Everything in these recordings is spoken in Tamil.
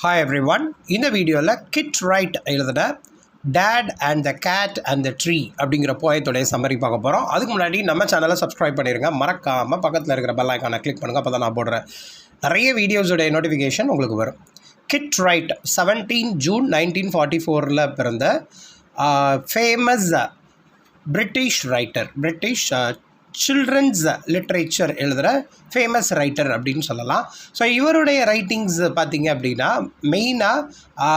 Hi everyone. இந்த வீடியோவில் கிட் ரைட் எழுதின Dad and the Cat and the Tree அப்படிங்கிற போயத்தோடைய சம்மரி பார்க்க போகிறோம். அதுக்கு முன்னாடி நம்ம சேனலை சப்ஸ்கிரைப் பண்ணிடுங்க, மறக்காமல் பக்கத்தில் இருக்கிற பெல் ஐக்கானை கிளிக் பண்ணுங்கள். அப்போ தான் நான் போடுறேன் நிறைய வீடியோஸோடைய நோட்டிஃபிகேஷன் உங்களுக்கு வரும். கிட் ரைட் 17 ஜூன் 1944 பிறந்த famous British writer, British children's literature எழுதுகிற ஃபேமஸ் ரைட்டர் அப்படின்னு சொல்லலாம். ஸோ இவருடைய ரைட்டிங்ஸ் பார்த்திங்க அப்படின்னா மெயினாக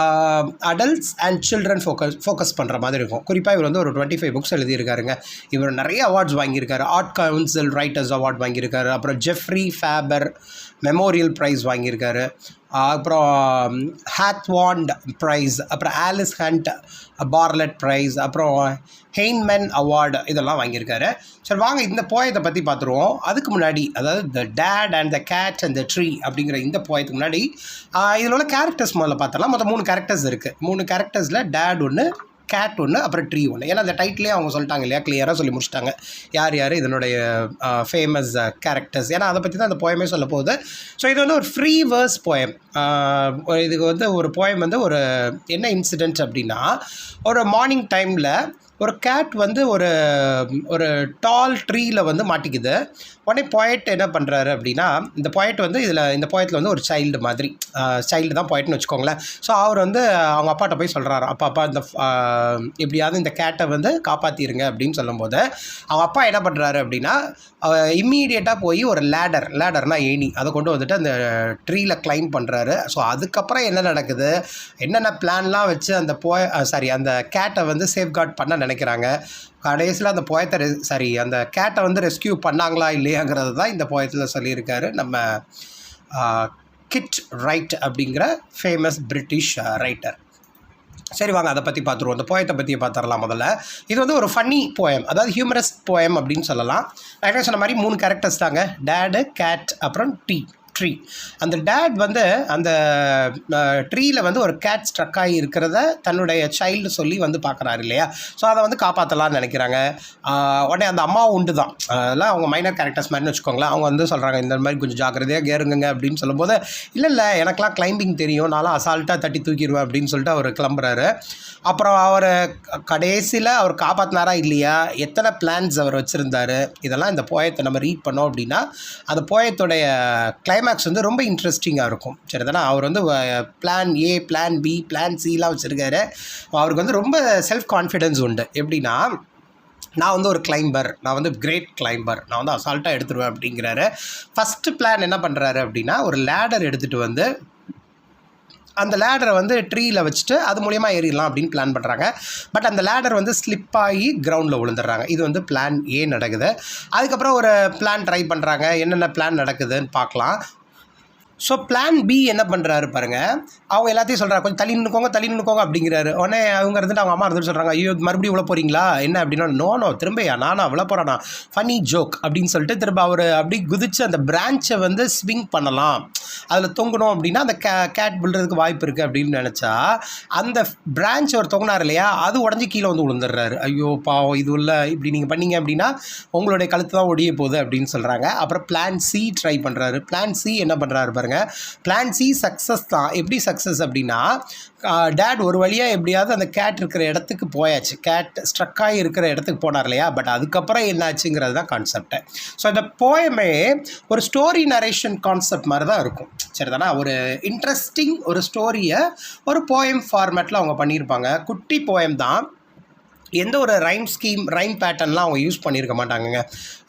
அடல்ட்ஸ் அண்ட் சில்ட்ரன் ஃபோக்கஸ் பண்ணுற மாதிரி இருக்கும். குறிப்பாக இவர் வந்து ஒரு 25 புக்ஸ் எழுதியிருக்காருங்க. இவர் நிறைய அவார்ட்ஸ் வாங்கியிருக்காரு. ஆர்ட் கவுன்சில் ரைட்டர்ஸ் அவார்ட் வாங்கியிருக்காரு. அப்புறம் ஜெஃப்ரி ஃபேபர் மெமோரியல் ப்ரைஸ் வாங்கியிருக்காரு. அப்புறம் ஹாத்வாண்ட் ப்ரைஸ், அப்புறம் ஆலிஸ் ஹண்ட் பார்லட் ப்ரைஸ், அப்புறம் ஹெய்ன்மேன் அவார்டு இதெல்லாம் வாங்கியிருக்காரு. சரி, வாங்க இந்த போயத்தை பற்றி பார்த்துருவோம். அதுக்கு முன்னாடி, அதாவது the Dad and the Cat and the Tree அப்படிங்கிற இந்த போயத்துக்கு முன்னாடி இதில் உள்ள கேரக்டர்ஸ் முதல்ல பார்த்தலாம். மொத்தம் 3 கேரக்டர்ஸ் இருக்குது. 3 கேரக்டர்ஸில் டேட் ஒன்று, கேட் ஒன்று, அப்புறம் ட்ரீ ஒன்று. ஏன்னா அந்த டைட்டிலே அவங்க சொல்லிட்டாங்க இல்லையா, கிளியராக சொல்லி முடிச்சிட்டாங்க யார் யார் இதனுடைய ஃபேமஸ் கேரக்டர்ஸ். ஏன்னா அதை பற்றி தான் அந்த போயமே சொல்ல போகுது. ஸோ இது வந்து ஒரு ஃப்ரீ வேர்ஸ் போயம். இதுக்கு வந்து ஒரு போயம் வந்து ஒரு என்ன இன்சிடென்ட் அப்படின்னா, ஒரு மார்னிங் டைமில் ஒரு கேட் வந்து ஒரு டால் ட்ரீயில் வந்து மாட்டிக்குது. உடனே போயட் என்ன பண்ணுறாரு அப்படின்னா, இந்த போயட் வந்து இந்த போயத்தில் வந்து ஒரு சைல்டு மாதிரி, சைல்டு தான் போயட்னு வச்சுக்கோங்களேன். ஸோ அவர் வந்து அவங்க அப்பாட்ட போய் சொல்கிறாரு, அப்பா இந்த எப்படியாவது இந்த கேட்டை வந்து காப்பாற்றிருங்க அப்படின்னு சொல்லும்போது, அவங்க அப்பா என்ன பண்ணுறாரு அப்படின்னா, இம்மீடியட்டாக போய் ஒரு லேடர்னா ஏணி, அதை கொண்டு வந்துட்டு அந்த ட்ரீயில் கிளைம் பண்ணுறாரு. ஸோ அதுக்கப்புறம் என்ன நடக்குது, என்னென்ன பிளான்லாம் வச்சு அந்த அந்த கேட்டை வந்து சேஃப்கார்ட் பண்ண நினைக்கிறாங்க. கடைசியில் அந்த போயத்தை அந்த கேட்டை வந்து ரெஸ்கியூ பண்ணாங்களா இல்லையாங்கிறது தான் இந்த போயத்தில் சொல்லியிருக்காரு நம்ம கிட் ரைட் அப்படிங்கிற ஃபேமஸ் பிரிட்டிஷ் ரைட்டர். சரி, வாங்க அதை பற்றி பார்த்துருவோம். அந்த போயத்தை பற்றி பார்த்துடலாம். முதல்ல இது வந்து ஒரு ஃபன்னி போயம், அதாவது ஹியூமரஸ் போயம் அப்படின்னு சொல்லலாம். நான் சொன்ன மாதிரி 3 கேரக்டர்ஸ் தாங்க, டேடு, கேட், அப்புறம் ட்ரீ. அந்த டேட் வந்து அந்த ட்ரீயில் வந்து ஒரு கேட் ஸ்ட்ரக் ஆகி இருக்கிறத தன்னுடைய சைல்டு சொல்லி வந்து பார்க்குறாரு இல்லையா. ஸோ அதை வந்து காப்பாற்றலான்னு நினைக்கிறாங்க. உடனே அந்த அம்மாவும் உண்டு தான், அதெல்லாம் அவங்க மைனர் கேரக்டர்ஸ் மாதிரின்னு வச்சுக்கோங்களேன். அவங்க வந்து சொல்கிறாங்க, இந்த மாதிரி கொஞ்சம் ஜாக்கிரதையாக கேருங்க அப்படின்னு சொல்லும்போது, இல்லை எனக்கெலாம் கிளைம்பிங் தெரியும், நான்லாம் அசால்ட்டாக தட்டி தூக்கிடுவேன் அப்படின்னு சொல்லிட்டு அவர் கிளம்புறாரு. அப்புறம் அவர் கடைசியில் அவர் காப்பாற்றினாரா இல்லையா, எத்தனை பிளான்ஸ் அவர் வச்சுருந்தார், இதெல்லாம் இந்த போயத்தை நம்ம ரீட் பண்ணோம் அப்படின்னா அந்த போயத்தோடைய கிளைமேக்ஸ் வந்து ரொம்ப இன்ட்ரெஸ்டிங்காக இருக்கும். சரி தானே. அவர் வந்து plan A, plan B, plan சிலாம் வச்சுருக்காரு. அவருக்கு வந்து ரொம்ப செல்ஃப் கான்ஃபிடென்ஸ் உண்டு. எப்படின்னா, நான் வந்து ஒரு கிளைம்பர், நான் வந்து கிரேட் கிளைம்பர், நான் வந்து அசால்ட்டாக எடுத்துருவேன் அப்படிங்கிறாரு. ஃபஸ்ட்டு பிளான் என்ன பண்ணுறாரு அப்படின்னா, ஒரு லேடர் எடுத்துகிட்டு வந்து அந்த லேடரை வந்து ட்ரீயில் வச்சுட்டு அது மூலிமா ஏறிடலாம் அப்படின்னு பிளான் பண்ணுறாங்க. பட் அந்த லேடர் வந்து ஸ்லிப் ஆகி கிரவுண்டில் விழுந்துடுறாங்க. இது வந்து பிளான் ஏ நடக்குது. அதுக்கப்புறம் ஒரு பிளான் ட்ரை பண்ணுறாங்க, என்னென்ன பிளான் நடக்குதுன்னு பார்க்கலாம். ஸோ பிளான் பி என்ன பண்ணுறாரு பாருங்கள், அவங்க எல்லாத்தையும் சொல்கிறாங்க, கொஞ்சம் தள்ளி நின்றுக்கோங்க அப்படிங்கிறாரு. உடனே அவங்க இருந்துட்டு அவங்க அம்மா இருந்துட்டு சொல்கிறாங்க, ஐயோ மறுபடியும் விழ போகிறீங்களா என்ன அப்படின்னா, நோ திரும்பியா நானா விழ போகிறேண்ணா, ஃபன்னி ஜோக் அப்படின்னு சொல்லிட்டு திரும்ப அவர் அப்படி குதித்து அந்த பிரான்ச்சை வந்து ஸ்விங் பண்ணலாம், அதில் தொங்கணும் அப்படின்னா அந்த கேட் விழுறதுக்கு வாய்ப்பு இருக்குது அப்படின்னு நினச்சா, அந்த பிரான்ச் அவர் தொங்கினார் இல்லையா, அது உடஞ்சி கீழே வந்து விழுந்துடுறாரு. ஐயோ பாவம், இது உள்ள இப்படி நீங்கள் பண்ணீங்க அப்படின்னா உங்களுடைய கழுத்து தான் ஒடிய போகுது அப்படின்னு சொல்கிறாங்க. அப்புறம் பிளான் சி ட்ரை பண்ணுறாரு. பிளான் சி என்ன பண்ணுறாரு பாருங்க, பிளான் சி சக்ஸஸ் தான். எப்படி சக்ஸஸ் அப்படின்னா, டேட் ஒரு வழியாக எப்படியாவது அந்த கேட் இருக்கிற இடத்துக்கு போயாச்சு, கேட் ஸ்ட்ரக் ஆகி இருக்கிற இடத்துக்கு போனார் இல்லையா. பட் அதுக்கப்புறம் என்னாச்சுங்கிறது தான் கான்செப்ட். ஸோ இந்த போயமே ஒரு ஸ்டோரி நரேஷன் கான்செப்ட் மாதிரி தான் இருக்கும். சரிதானா. ஒரு இன்ட்ரெஸ்டிங் ஒரு ஸ்டோரியை ஒரு போயம் ஃபார்மேட்டில் அவங்க பண்ணியிருப்பாங்க. குட்டி போயம் தான், எந்த ஒரு ரைம் பேட்டர்ன்லாம் அவங்க யூஸ் பண்ணியிருக்க மாட்டாங்கங்க.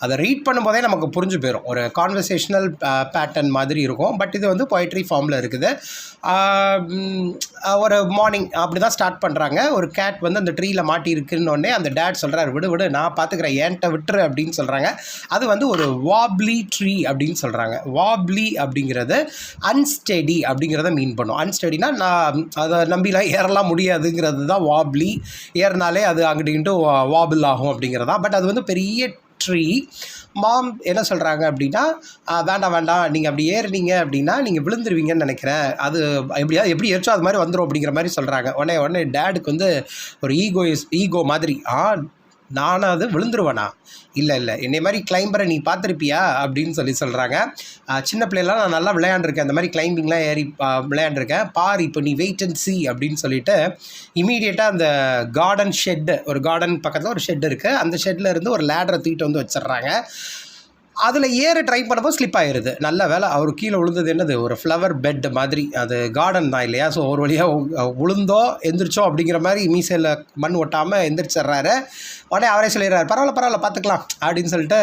அதை ரீட் பண்ணும்போதே நமக்கு புரிஞ்சு போயிடும், ஒரு கான்வர்சேஷனல் பேட்டர்ன் மாதிரி இருக்கும். பட் இது வந்து பொயட்ரி ஃபார்மில் இருக்குது. ஒரு மார்னிங் அப்படி தான் ஸ்டார்ட் பண்ணுறாங்க. ஒரு கேட் வந்து அந்த ட்ரீயில் மாட்டியிருக்குன்னொடனே அந்த டேட் சொல்கிறார், விடு நான் பார்த்துக்கிறேன், ஏன்ட்ட விட்டுரு அப்படின்னு சொல்கிறாங்க. அது வந்து ஒரு வாப்லி ட்ரீ அப்படின்னு சொல்கிறாங்க. வாப்லி அப்படிங்கிறது அன்ஸ்டெடி அப்படிங்கிறத மீன் பண்ணும். அன்ஸ்டெடினா நான் அதை நம்பிலாம் ஏறலாம் முடியாதுங்கிறது தான் வாப்லி. ஏறினாலே அது அங்கிட்டு வாபிள் ஆகும் அப்படிங்கிறதா. பட் அது வந்து பெரிய ட்ரீ. மாம் என்ன சொல்கிறாங்க அப்படின்னா, வேண்டாம் நீங்கள் அப்படி ஏறினீங்க அப்படின்னா நீங்கள் விழுந்துருவீங்கன்னு நினைக்கிறேன், அது எப்படி ஏறிச்சோ அது மாதிரி வந்துடும் அப்படிங்கிற மாதிரி சொல்கிறாங்க. உடனே டேடுக்கு வந்து ஒரு ஈகோ மாதிரி, நானும் அது விழுந்துருவேனா? இல்லை என்னை மாதிரி கிளைம்பரை நீ பார்த்துருப்பியா அப்படின்னு சொல்கிறாங்க. சின்ன பிள்ளைலாம் நான் நல்லா விளையாண்டுருக்கேன், அந்த மாதிரி கிளைம்பிங்லாம் ஏறி விளையாண்டுருக்கேன், பார் இப்போ நீ வெயிட் அண்ட் சி அப்படின்னு சொல்லிட்டு இமீடியட்டாக அந்த கார்டன் ஷெட்டு, ஒரு கார்டன் பக்கத்தில் ஒரு ஷெட் இருக்குது, அந்த ஷெட்டில் இருந்து ஒரு லேடரை தூக்கிட்டு வந்து வச்சிடுறாங்க. அதில் ஏற ட்ரை பண்ணப்போ ஸ்லிப் ஆகிடுது. நல்ல வேலை அவர் கீழே விழுந்தது என்னது, ஒரு ஃப்ளவர் பெட் மாதிரி, அது கார்டன் தான் இல்லையா, ஸோ ஒரு வழியாக விழுந்தோ எந்திரிச்சோ அப்படிங்கிற மாதிரி மீசையில் மண் ஒட்டாமல் எந்திரிச்சிட்றாரு. உடனே அவரே சொல்லிடுறாரு, பரவாயில்ல பார்த்துக்கலாம் அப்படின்னு சொல்லிட்டு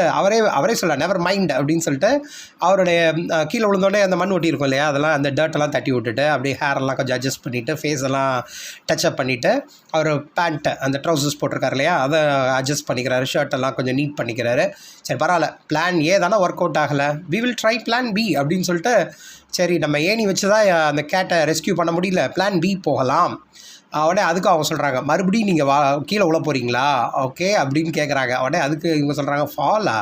அவரே சொல்ல நெவர் மைண்ட் அப்படின்னு சொல்லிட்டு அவருடைய கீழே விழுந்தோடனே அந்த மண் ஒட்டி இருக்கும் இல்லையா, அதெல்லாம் அந்த டர்ட்டெல்லாம் தட்டி விட்டுட்டு அப்படியே ஹேரெல்லாம் கொஞ்சம் அட்ஜஸ்ட் பண்ணிவிட்டு ஃபேஸ் எல்லாம் டச்சப் பண்ணிவிட்டு அவர் பேண்ட்டை அந்த ட்ரௌசர்ஸ் போட்டிருக்காரு இல்லையா, அதை அட்ஜஸ்ட் பண்ணிக்கிறாரு, ஷர்ட்டெல்லாம் கொஞ்சம் நீட் பண்ணிக்கிறாரு. சரி பரவாயில்ல, பிளான் ஏ தானே ஒர்க் அவுட் ஆகலை, we will try plan B அப்படின்னு சொல்லிட்டு, சரி நம்ம ஏணி வச்சு தான் அந்த கேட்டை ரெஸ்கியூ பண்ண முடியல, பிளான் பி போகலாம். உடனே அதுக்கு அவங்க சொல்கிறாங்க, மறுபடியும் நீங்கள் கீழே உள்ள போகிறீங்களா ஓகே அப்படின்னு கேட்குறாங்க. உடனே அதுக்கு இவங்க சொல்கிறாங்க, ஃபாலா,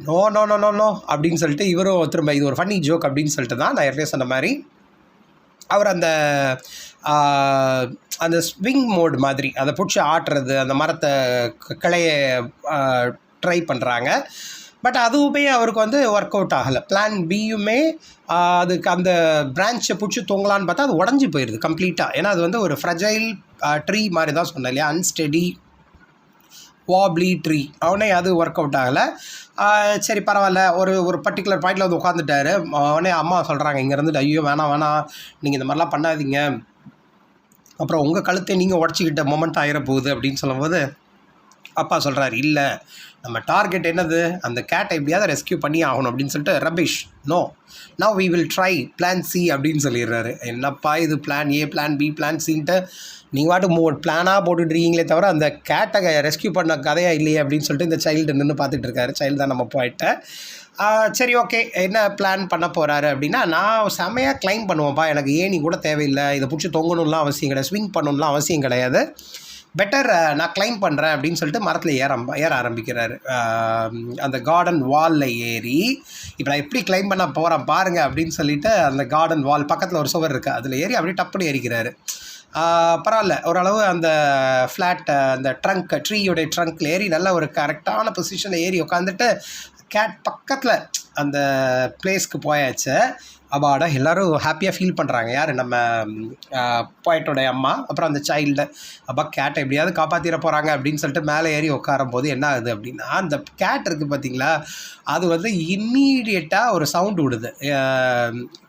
no no no no no அப்படின்னு சொல்லிட்டு இவரும் திரும்ப இது ஒரு ஃபன்னி ஜோக் அப்படின்னு சொல்லிட்டு தான் நான் ஏற்கனவே சொன்ன மாதிரி அவர் அந்த ஸ்விங் மோட் மாதிரி அதை பிடிச்சி ஆட்டுறது, அந்த மரத்தை கிளையை ட்ரை பண்ணுறாங்க. பட் அதுவுமே அவருக்கு ஒர்க் அவுட் ஆகலை. பிளான் பியுமே அதுக்கு அந்த பிரான்ச்சை பிடிச்சி தொங்கலான்னு பார்த்தா அது உடஞ்சி போயிடுது கம்ப்ளீட்டாக. ஏன்னா அது ஒரு ஃப்ரெஜைல் ட்ரீ மாதிரி தான் சொன்னேன் இல்லையா, அன்ஸ்டெடி வாப்லி ட்ரீ. அவனே அது ஒர்க் அவுட் ஆகலை. சரி பரவாயில்ல, ஒரு பர்டிகுலர் பாயிண்டில் வந்து உட்காந்துட்டாரு. அவனே அம்மா சொல்கிறாங்க இங்கேருந்து, ஐயோ வேணாம் நீங்கள் இந்த மாதிரிலாம் பண்ணாதீங்க, அப்புறம் உங்கள் கழுத்தை நீங்கள் உடச்சிக்கிட்ட மொமெண்ட் ஆகிற போகுது அப்படின்னு சொல்லும்போது அப்பா சொல்கிறார், இல்லை நம்ம டார்கெட் என்னது, அந்த கேட்டை எப்படியாவது ரெஸ்கியூ பண்ணி ஆகணும் அப்படின்னு சொல்லிட்டு, rubbish no now we will try plan C அப்படின்னு சொல்லிடுறாரு. என்னப்பா இது plan A plan B plan சின்ட்டு நீங்கள் வாட்டு பிளானாக போட்டுட்ருக்கீங்களே தவிர அந்த கேட்டை ரெஸ்கியூ பண்ண கதையாக இல்லையே அப்படின்னு சொல்லிட்டு இந்த சைல்டு நின்று பார்த்துட்டு இருக்காரு. சைல்டு தான் நம்ம போயிட்டேன். சரி ஓகே, என்ன பிளான் பண்ண போகிறாரு அப்படின்னா, நான் செமையாக கிளைம் பண்ணுவேன்ப்பா, எனக்கு ஏணி கூட தேவையில்லை, இதை பிடிச்சி தொங்கணும்லாம் அவசியம் கிடையாது, ஸ்விங் பண்ணணும்லாம் அவசியம் கிடையாது, பெட்டர் நான் கிளைம் பண்ணுறேன் அப்படின்னு சொல்லிட்டு மரத்தில் ஏற ஆரம்பிக்கிறாரு. அந்த கார்டன் வாலில் ஏறி, இப்போ நான் எப்படி கிளைம் பண்ண போகிறேன் பாருங்கள் அப்படின்னு சொல்லிட்டு அந்த கார்டன் வால் பக்கத்தில் ஒரு சுவர் இருக்குது, அதில் ஏறி அப்படியே டப்புன்னு ஏறிக்கிறாரு. பரவாயில்ல, ஓரளவு அந்த ஃப்ளாட் அந்த ட்ரீயோடைய ட்ரங்க்கில் ஏறி நல்ல ஒரு கரெக்டான பொசிஷனில் ஏறி உட்காந்துட்டு கேட் பக்கத்தில் அந்த பிளேஸ்க்கு போயாச்சு. அப்பாடா எல்லோரும் ஹாப்பியாக ஃபீல் பண்ணுறாங்க. யார், நம்ம போய்ட்டோடைய அம்மா, அப்புறம் அந்த சைல்டு. அப்பா கேட்டை எப்படியாவது காப்பாற்றிட போகிறாங்க அப்படின்னு சொல்லிட்டு மேலே ஏறி உட்காரும் போது என்ன ஆகுது அப்படின்னா, அந்த கேட் இருக்குது பார்த்தீங்களா, அது இம்மீடியட்டாக ஒரு சவுண்டு விடுது,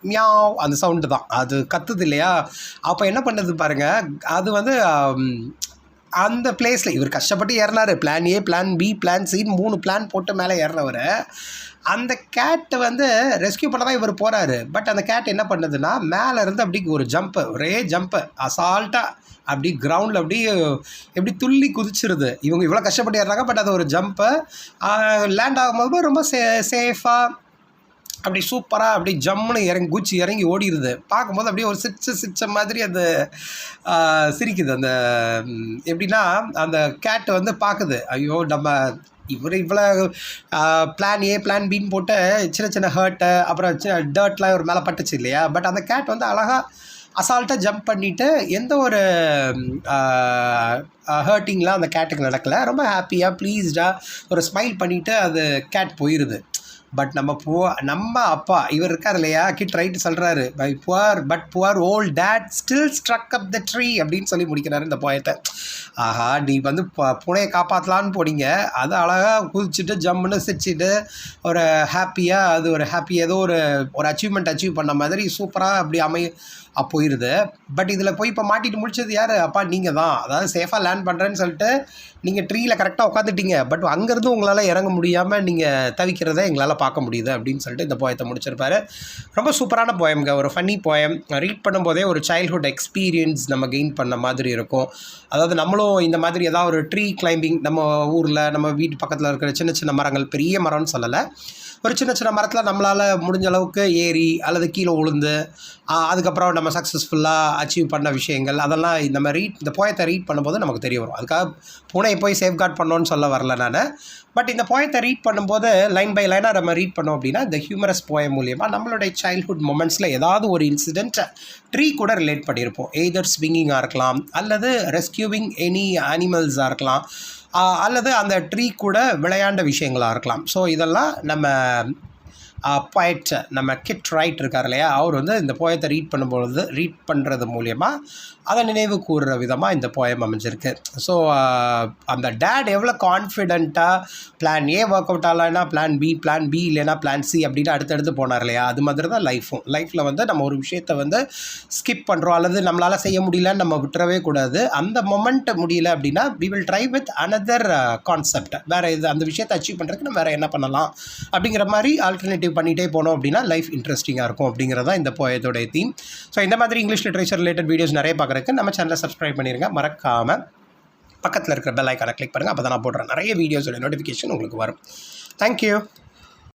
மியாவ், அந்த சவுண்டு தான் அது கத்துது இல்லையா. அப்போ என்ன பண்ணுது பாருங்கள், அது அந்த பிளேஸில் இவர் கஷ்டப்பட்டு ஏறினார், plan A plan B plan சின்னு 3 பிளான் போட்டு மேலே ஏறினவர். அந்த கேட்டை ரெஸ்கியூ பண்ண தான் இவர் போகிறாரு. பட் அந்த கேட் என்ன பண்ணுதுன்னா, மேலே இருந்து அப்படி ஒரு ஒரே ஜம்ப்பு அசால்ட்டாக அப்படி கிரவுண்டில் எப்படி துள்ளி குதிச்சிருது. இவங்க இவ்வளோ கஷ்டப்பட்டு ஏறுறாங்க, பட் அது ஒரு ஜம்ப்பு. லேண்ட் ஆகும்போது ரொம்ப சேஃபாக அப்படி சூப்பராக அப்படி ஜம்முன்னு குச்சி இறங்கி ஓடிடுது. பார்க்கும்போது அப்படியே ஒரு சிரிச்ச மாதிரி அது சிரிக்குது. அந்த எப்படின்னா, அந்த கேட்டு பார்க்குது, ஐயோ நம்ம இவ்வளோ பிளான் ஏ பிளான் பின்னு போட்டு சின்ன ஹர்ட்டு, அப்புறம் டர்ட்லாம் ஒரு மேலே பட்டுச்சு இல்லையா. பட் அந்த கேட் அழகாக அசால்ட்டாக ஜம்ப் பண்ணிவிட்டு எந்த ஒரு ஹர்ட்டிங்லாம் அந்த கேட்டுக்கு நடக்கலை. ரொம்ப ஹாப்பியாக ப்ளீஸ்டாக ஒரு ஸ்மைல் பண்ணிவிட்டு அது கேட் போயிடுது. பட் நம்ம அப்பா இவர் இருக்கார் இல்லையா, கிட் ரைட் சொல்கிறாரு, by poor old Dad still struck up the tree அப்படின்னு சொல்லி முடிக்கிறாரு இந்த போயத்தை. ஆஹா, நீ புனையை காப்பாற்றலான்னு போனீங்க, அது அழகாக குதிச்சுட்டு ஜம்முன்னு சிரிச்சிட்டு ஒரு ஹாப்பியாக, அது ஒரு ஹாப்பி ஏதோ ஒரு அச்சீவ்மெண்ட் அச்சீவ் பண்ண மாதிரி சூப்பராக அப்படி போயிடுது. பட் இதில் போய் இப்போ மாட்டிட்டு முடிச்சது யார், அப்பா நீங்கள் தான். அதாவது சேஃபாக லேண்ட் பண்ணுறேன்னு சொல்லிட்டு நீங்கள் ட்ரீயில் கரெக்டாக உட்காந்துட்டீங்க, பட் அங்கேருந்து உங்களால் இறங்க முடியாமல் நீங்கள் தவிக்கிறத எங்களால் பார்க்க முடியுது அப்படின்னு சொல்லிட்டு இந்த போயத்தை முடிச்சிருப்பாரு. ரொம்ப சூப்பரான போயம்ங்க, ஒரு ஃபன்னி போயம். ரீட் பண்ணும்போதே ஒரு சைல்ட்ஹுட் எக்ஸ்பீரியன்ஸ் நம்ம கெயின் பண்ண மாதிரி இருக்கும். அதாவது நம்மளும் இந்த மாதிரி ஏதாவது ஒரு ட்ரீ கிளைம்பிங், நம்ம ஊரில் நம்ம வீட்டு பக்கத்தில் இருக்கிற சின்ன மரங்கள், பெரிய மரம்னு சொல்லலை, ஒரு சின்ன மரத்தில் நம்மளால் முடிஞ்ச அளவுக்கு ஏறி அல்லது கீழே விழுந்து அதுக்கப்புறம் நம்ம சக்ஸஸ்ஃபுல்லாக அச்சீவ் பண்ண விஷயங்கள், அதெல்லாம் இந்த போயத்தை ரீட் பண்ணும்போது நமக்கு தெரிய வரும். அதுக்காக பூனையை போய் சேஃப்கார்ட் பண்ணோன்னு சொல்ல வரல நான். பட் இந்த போயத்தை ரீட் பண்ணும்போது லைன் பை லைனாக நம்ம ரீட் பண்ணோம் அப்படின்னா, இந்த ஹியூமரஸ் போயம் மூலியமாக நம்மளுடைய சைல்ட்ஹுட் மொமெண்ட்ஸில் ஏதாவது ஒரு இன்சிடென்ட் ட்ரீ கூட ரிலேட் பண்ணியிருப்போம். எய்தர் ஸ்விங்கிங்காக இருக்கலாம், அல்லது ரெஸ்கியூவிங் எனி அனிமல்ஸாக இருக்கலாம், அல்லது அந்த ட்ரீ கூட விளையாண்ட விஷயங்களாக இருக்கலாம். ஸோ இதெல்லாம் நம்ம போயட் நம்ம கிட் ரைட் இருக்கார் இல்லையா, அவர் வந்து இந்த போயத்தை ரீட் பண்ணுறது மூலயமா அதை நினைவு கூறுற விதமாக இந்த போயம் அமைஞ்சிருக்கு. ஸோ அந்த டேட் எவ்வளோ கான்ஃபிடென்ட்டாக பிளான் ஏ ஒர்க் அவுட் ஆகலைன்னா பிளான் பி இல்லைன்னா பிளான் சி அப்படின்னு அடுத்தடுத்து போனார் இல்லையா, அது மாதிரி தான் லைஃப்பில் வந்து நம்ம ஒரு விஷயத்தை வந்து ஸ்கிப் பண்ணுறோம் அல்லது நம்மளால் செய்ய முடியலன்னு நம்ம விட்டுறவே கூடாது. அந்த மொமெண்ட் முடியல அப்படின்னா we will try with another concept, வேறு இது அந்த விஷயத்தை அச்சீவ் பண்ணுறதுக்கு நம்ம வேறு என்ன பண்ணலாம் அப்படிங்கிற மாதிரி ஆல்டர்னேட்டிவ் பண்ணிகிட்டே போனோம் அப்படின்னா லைஃப் இன்ட்ரெஸ்டிங்காக இருக்கும் அப்படிங்கிறதா இந்த போயத்தோடைய தீம். ஸோ இந்த மாதிரி இங்கிலீஷ் லிட்ரேச்சர் ரிலேட்டட் வீடியோஸ் நிறைய பார்க்குறதுக்கு நம்ம சேனலை சப்ஸ்கிரைப் பண்ணிடுங்க. மறக்காமல் பக்கத்தில் இருக்கிற பெல் ஐக்கானை கிளிக் பண்ணுங்கள். அப்போ தான் நான் போடுறேன் நிறைய வீடியோஸோட நோட்டிஃபிகேஷன் உங்களுக்கு வரும். தேங்க்யூ.